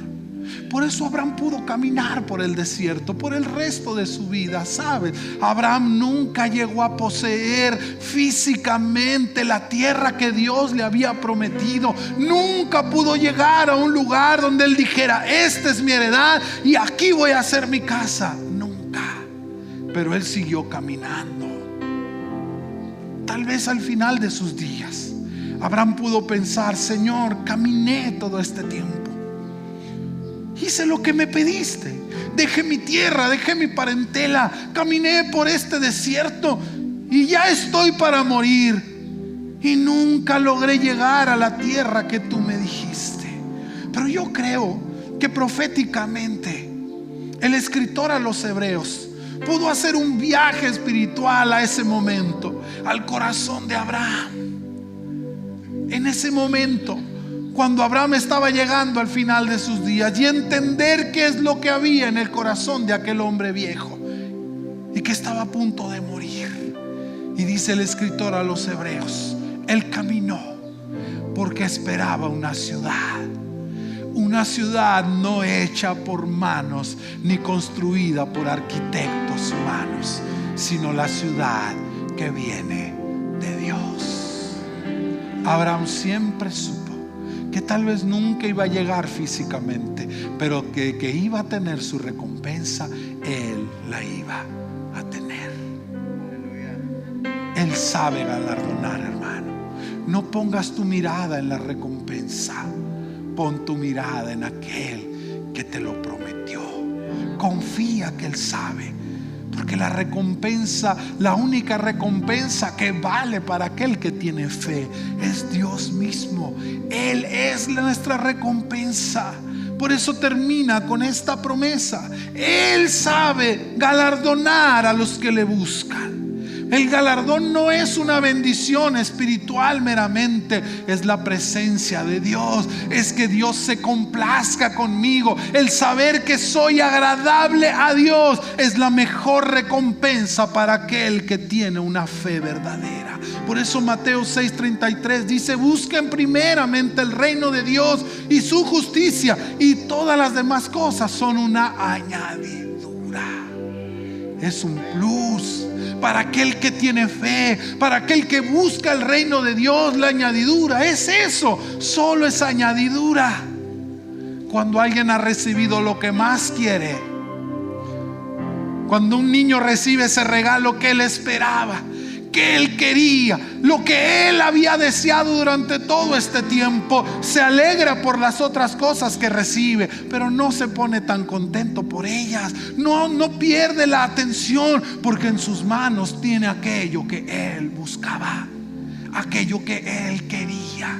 Por eso Abraham pudo caminar por el desierto por el resto de su vida. ¿Sabes? Abraham nunca llegó a poseer físicamente la tierra que Dios le había prometido. Nunca pudo llegar a un lugar donde él dijera: esta es mi heredad y aquí voy a hacer mi casa. Nunca. Pero él siguió caminando. Tal vez al final de sus días Abraham pudo pensar: Señor, caminé todo este tiempo, hice lo que me pediste, dejé mi tierra, dejé mi parentela, caminé por este desierto y ya estoy para morir, y nunca logré llegar a la tierra que tú me dijiste. Pero yo creo que proféticamente el escritor a los Hebreos pudo hacer un viaje espiritual a ese momento, al corazón de Abraham. En ese momento, cuando Abraham estaba llegando al final de sus días, y entender qué es lo que había en el corazón de aquel hombre viejo y que estaba a punto de morir. Y dice el escritor a los Hebreos: él caminó porque esperaba una ciudad no hecha por manos ni construida por arquitectos humanos, sino la ciudad que viene de Dios. Abraham siempre supo que tal vez nunca iba a llegar físicamente, pero que iba a tener su recompensa. Él la iba a tener. Él sabe galardonar, hermano. No pongas tu mirada en la recompensa, pon tu mirada en aquel que te lo prometió. Confía que Él sabe, porque la recompensa, la única recompensa que vale para aquel que tiene fe, es Dios mismo. Él es nuestra recompensa. Por eso termina con esta promesa: Él sabe galardonar a los que le buscan. El galardón no es una bendición espiritual meramente, es la presencia de Dios. Es que Dios se complazca conmigo. El saber que soy agradable a Dios es la mejor recompensa para aquel que tiene una fe verdadera. Por eso Mateo 6:33 dice: busquen primeramente el reino de Dios y su justicia, y todas las demás cosas son una añadidura. Es un plus para aquel que tiene fe, para aquel que busca el reino de Dios. La añadidura es eso, solo es añadidura. Cuando alguien ha recibido lo que más quiere, cuando un niño recibe ese regalo que él esperaba, que él quería, lo que él había deseado durante todo este tiempo, se alegra por las otras cosas que recibe, pero no se pone tan contento por ellas. No pierde la atención, porque en sus manos tiene aquello que él buscaba, aquello que él quería.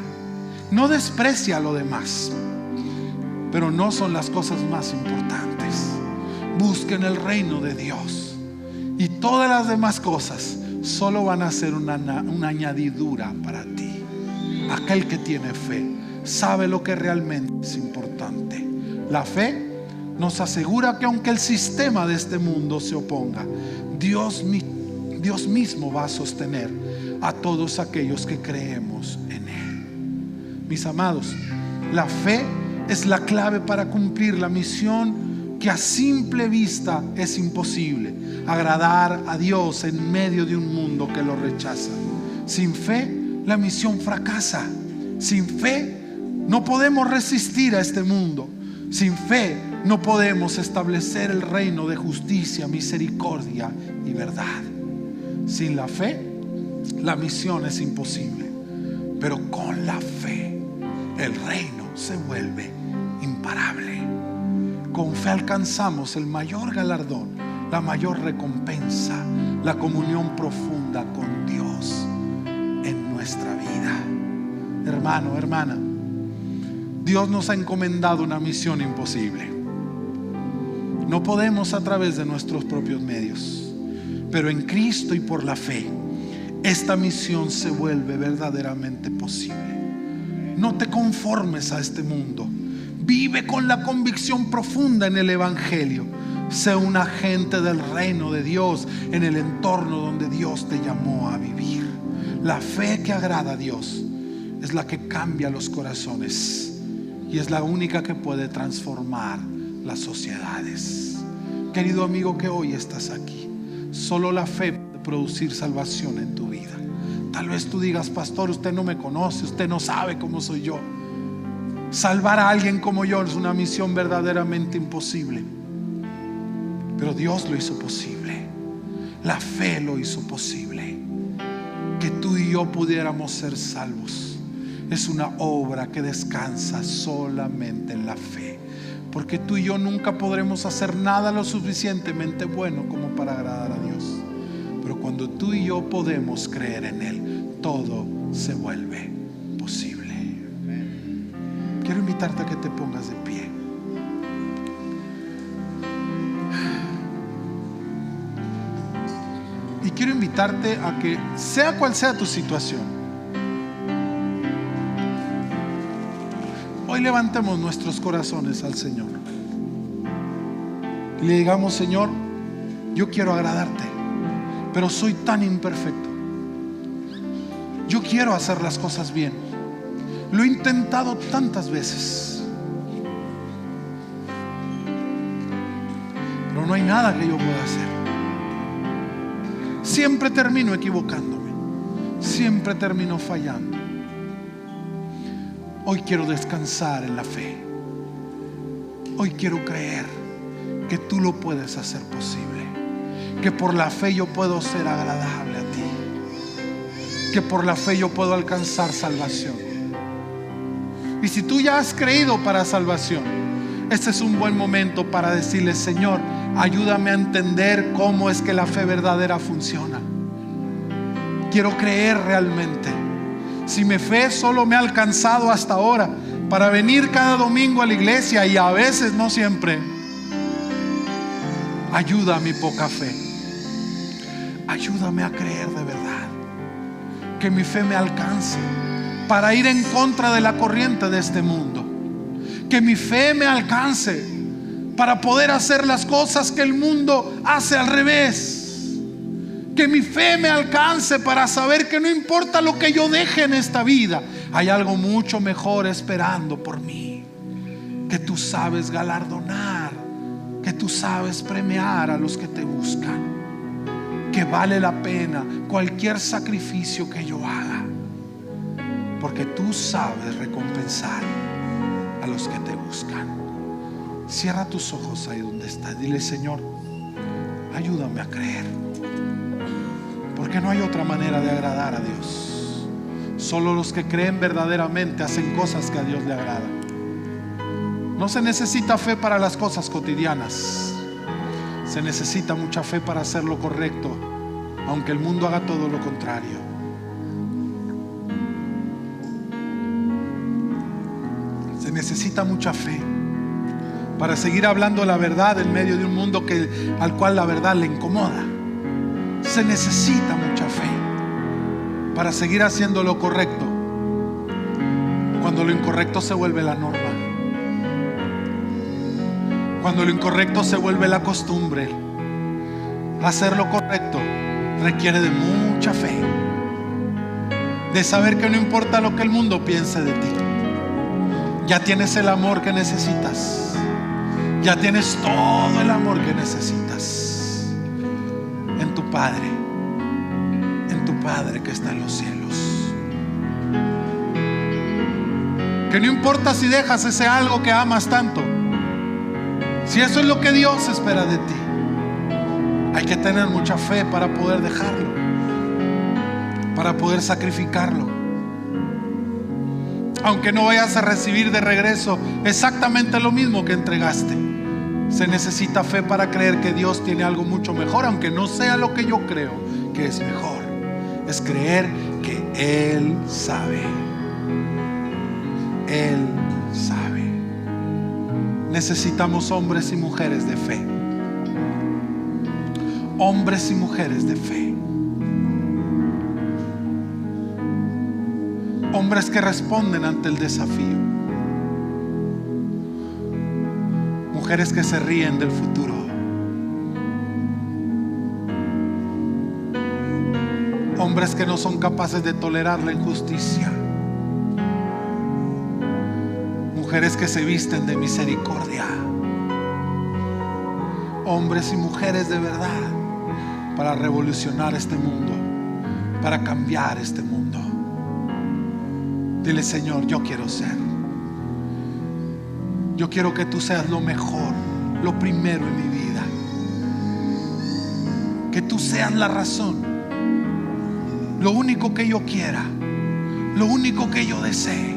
No desprecia lo demás, pero no son las cosas más importantes. Busquen el reino de Dios y todas las demás cosas solo van a ser una añadidura para ti. Aquel que tiene fe sabe lo que realmente es importante. La fe nos asegura que aunque el sistema de este mundo se oponga, Dios mismo va a sostener a todos aquellos que creemos en Él. Mis amados, la fe es la clave para cumplir la misión que a simple vista es imposible: agradar a Dios en medio de un mundo que lo rechaza. Sin fe, la misión fracasa. Sin fe, no podemos resistir a este mundo. Sin fe, no podemos establecer el reino de justicia, misericordia y verdad. Sin la fe, la misión es imposible. Pero con la fe, el reino se vuelve imparable. con fe alcanzamos el mayor galardón, la mayor recompensa, la comunión profunda con Dios en nuestra vida. Hermano, hermana, Dios nos ha encomendado una misión imposible. No podemos a través de nuestros propios medios, pero en Cristo y por la fe, esta misión se vuelve verdaderamente posible. No te conformes a este mundo. Vive con la convicción profunda en el Evangelio. Sé un agente del reino de Dios en el entorno donde Dios te llamó a vivir. La fe que agrada a Dios es la que cambia los corazones y es la única que puede transformar las sociedades. Querido amigo que hoy estás aquí, solo la fe puede producir salvación en tu vida. Tal vez tú digas: pastor, usted no me conoce, usted no sabe cómo soy yo. Salvar a alguien como yo es una misión verdaderamente imposible, pero Dios lo hizo posible. La fe lo hizo posible. Que tú y yo pudiéramos ser salvos es una obra que descansa solamente en la fe, porque tú y yo nunca podremos hacer nada lo suficientemente bueno como para agradar a Dios. Pero cuando tú y yo podemos creer en Él, todo se vuelve posible. Quiero invitarte a que te pongas de pie. Y quiero invitarte a que, sea cual sea tu situación, hoy levantemos nuestros corazones al Señor y le digamos: Señor, yo quiero agradarte, pero soy tan imperfecto. Yo quiero hacer las cosas bien. Lo he intentado tantas veces, pero no hay nada que yo pueda hacer. Siempre termino equivocándome, siempre termino fallando. Hoy quiero descansar en la fe. Hoy quiero creer que tú lo puedes hacer posible, que por la fe yo puedo ser agradable a ti, que por la fe yo puedo alcanzar salvación. Y si tú ya has creído para salvación, este es un buen momento para decirle: Señor, ayúdame a entender cómo es que la fe verdadera funciona. Quiero creer realmente. Si mi fe solo me ha alcanzado hasta ahora para venir cada domingo a la iglesia, y a veces no siempre, ayuda a mi poca fe. Ayúdame a creer de verdad, que mi fe me alcance para ir en contra de la corriente de este mundo. Que mi fe me alcance para poder hacer las cosas que el mundo hace al revés. Que mi fe me alcance para saber que no importa lo que yo deje en esta vida, hay algo mucho mejor esperando por mí. Que tú sabes galardonar, que tú sabes premiar a los que te buscan. Que vale la pena cualquier sacrificio que yo haga, porque tú sabes recompensar a los que te buscan. Cierra tus ojos ahí donde estás. Dile: Señor, ayúdame a creer, porque no hay otra manera de agradar a Dios. Solo los que creen verdaderamente hacen cosas que a Dios le agradan. No se necesita fe para las cosas cotidianas. Se necesita mucha fe para hacer lo correcto, aunque el mundo haga todo lo contrario. Se necesita mucha fe para seguir hablando la verdad en medio de un mundo al cual la verdad le incomoda. Se necesita mucha fe para seguir haciendo lo correcto cuando lo incorrecto se vuelve la norma, cuando lo incorrecto se vuelve la costumbre. Hacer lo correcto requiere de mucha fe, de saber que no importa lo que el mundo piense de ti, ya tienes el amor que necesitas, ya tienes todo el amor que necesitas en tu Padre que está en los cielos. Que no importa si dejas ese algo que amas tanto, si eso es lo que Dios espera de ti, hay que tener mucha fe para poder dejarlo, para poder sacrificarlo. Aunque no vayas a recibir de regreso exactamente lo mismo que entregaste, Se necesita fe para creer que Dios tiene algo mucho mejor, aunque no sea lo que yo creo que es mejor. Es creer que Él sabe. Él sabe. Necesitamos hombres y mujeres de fe. Hombres y mujeres de fe. Hombres que responden ante el desafío. Mujeres que se ríen del futuro. Hombres que no son capaces de tolerar la injusticia. Mujeres que se visten de misericordia. Hombres y mujeres de verdad para revolucionar este mundo, para cambiar este mundo. Dile: Señor, yo quiero ser. Yo quiero que tú seas lo mejor, lo primero en mi vida. Que tú seas la razón, lo único que yo quiera, lo único que yo desee.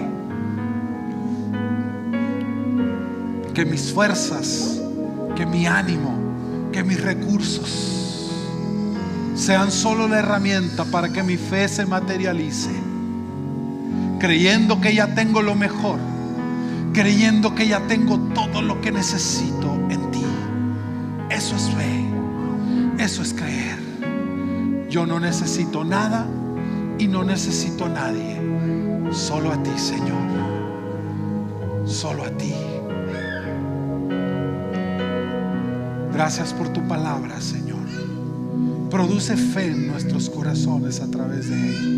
Que mis fuerzas, que mi ánimo, que mis recursos sean solo la herramienta para que mi fe se materialice, creyendo que ya tengo lo mejor, creyendo que ya tengo todo lo que necesito en ti. Eso es fe, eso es creer. Yo no necesito nada y no necesito a nadie, solo a ti, Señor, solo a ti. Gracias por tu palabra, Señor. Produce fe en nuestros corazones a través de ella.